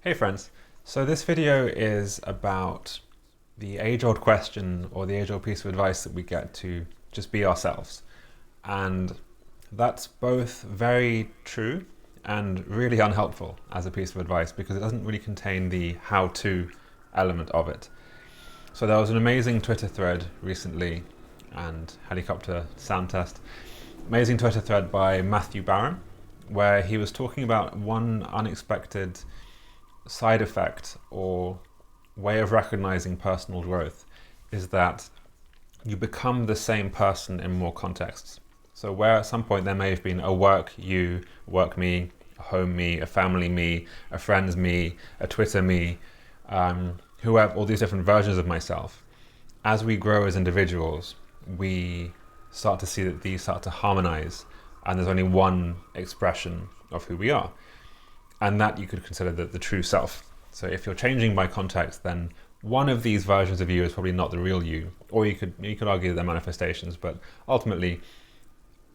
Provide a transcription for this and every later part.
Hey friends, so this video is about the age-old question or the age-old piece of advice that we get to just be ourselves. And that's both very true and really unhelpful as a piece of advice because it doesn't really contain the how-to element of it. So there was an amazing Twitter thread recently, and helicopter sound test, amazing Twitter thread by Matthew Barron, where he was talking about one unexpected side effect or way of recognizing personal growth is that you become the same person in more contexts. So where at some point there may have been a work you, work me, a home me, a family me, a friends me, a Twitter me, who have all these different versions of myself. As we grow as individuals, we start to see that these start to harmonize and there's only one expression of who we are. And that you could consider the true self. So if you're changing by context, then one of these versions of you is probably not the real you. Or you could argue they're manifestations, but ultimately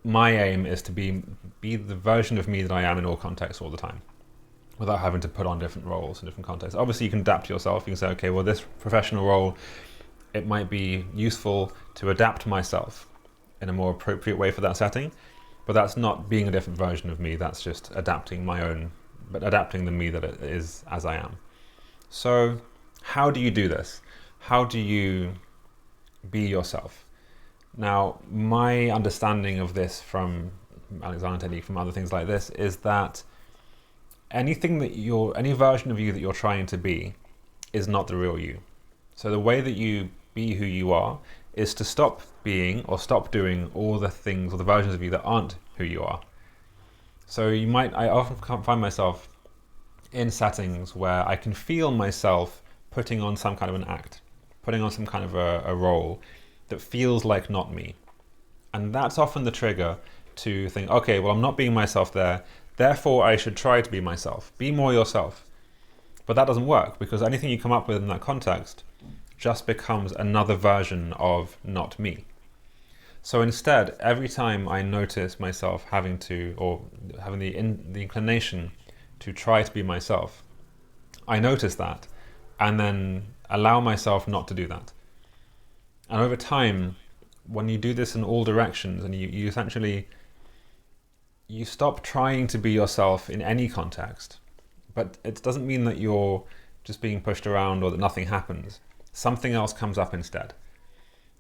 my aim is to be the version of me that I am in all contexts all the time, without having to put on different roles in different contexts. Obviously you can adapt to yourself. You can say, okay, well this professional role, it might be useful to adapt myself in a more appropriate way for that setting, but that's not being a different version of me. That's just adapting my own, but adapting the me that it is as I am. So how do you do this? How do you be yourself? Now, my understanding of this from Alexander Technique, from other things like this, is that any version of you that you're trying to be is not the real you. So the way that you be who you are is to stop being or stop doing all the things or the versions of you that aren't who you are. So I often find myself in settings where I can feel myself putting on some kind of an act, putting on some kind of a role that feels like not me. And that's often the trigger to think, okay, well, I'm not being myself there, therefore I should try to be myself. Be more yourself. But that doesn't work because anything you come up with in that context just becomes another version of not me. So instead, every time I notice myself having the inclination to try to be myself, I notice that and then allow myself not to do that. And over time, when you do this in all directions and you essentially, you stop trying to be yourself in any context, but it doesn't mean that you're just being pushed around or that nothing happens. Something else comes up instead.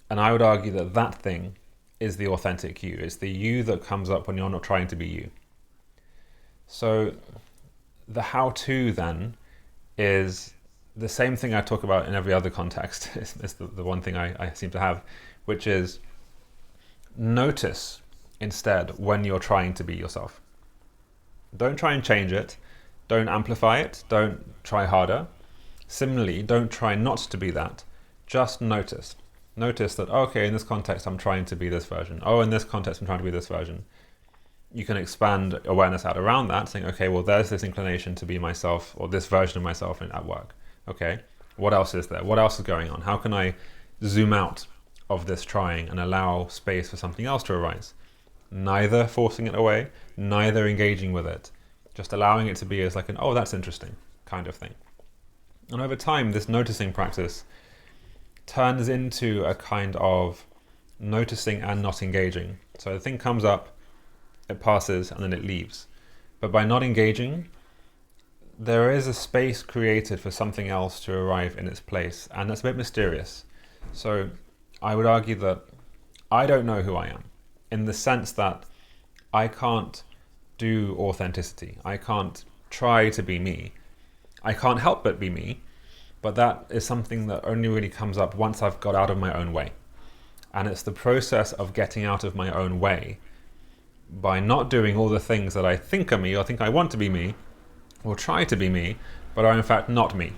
And I would argue that that thing is the authentic you. It's the you that comes up when you're not trying to be you. So the how-to then is the same thing I talk about in every other context. It's the one thing I seem to have, which is notice instead when you're trying to be yourself. Don't try and change it. Don't amplify it. Don't try harder. Similarly, don't try not to be that. Just notice. Notice that, okay, in this context, I'm trying to be this version. Oh, in this context, I'm trying to be this version. You can expand awareness out around that, saying, okay, well, there's this inclination to be myself or this version of myself at work. Okay, what else is there? What else is going on? How can I zoom out of this trying and allow space for something else to arise? Neither forcing it away, neither engaging with it. Just allowing it to be as like an, oh, that's interesting kind of thing. And over time, this noticing practice turns into a kind of noticing and not engaging. So the thing comes up, it passes, and then it leaves. But by not engaging, there is a space created for something else to arrive in its place, and that's a bit mysterious. So I would argue that I don't know who I am, in the sense that I can't do authenticity. I can't try to be me. I can't help but be me, but that is something that only really comes up once I've got out of my own way. And it's the process of getting out of my own way by not doing all the things that I think are me or think I want to be me or try to be me, but are in fact not me.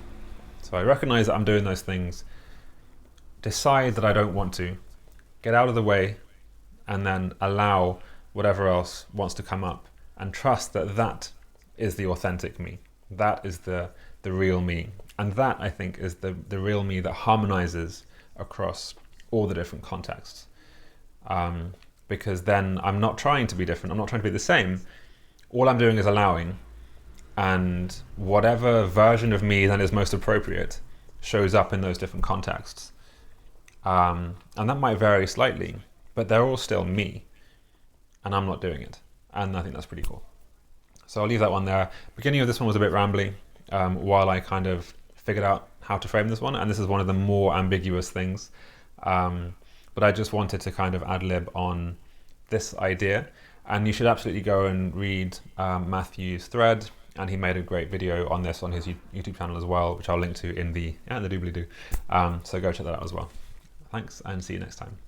So I recognize that I'm doing those things, decide that I don't want to, get out of the way, and then allow whatever else wants to come up and trust that that is the authentic me. That is the real me. And that, I think, is the real me that harmonizes across all the different contexts. Because then I'm not trying to be different. I'm not trying to be the same. All I'm doing is allowing. and whatever version of me that is most appropriate shows up in those different contexts. And that might vary slightly, but they're all still me, and I'm not doing it. And I think that's pretty cool. So I'll leave that one there. Beginning of this one was a bit rambly, while I kind of figured out how to frame this one, and this is one of the more ambiguous things. But I just wanted to kind of ad-lib on this idea, and you should absolutely go and read Matthew's thread, and he made a great video on this on his YouTube channel as well, which I'll link to in the doobly-doo. So go check that out as well. Thanks, and see you next time.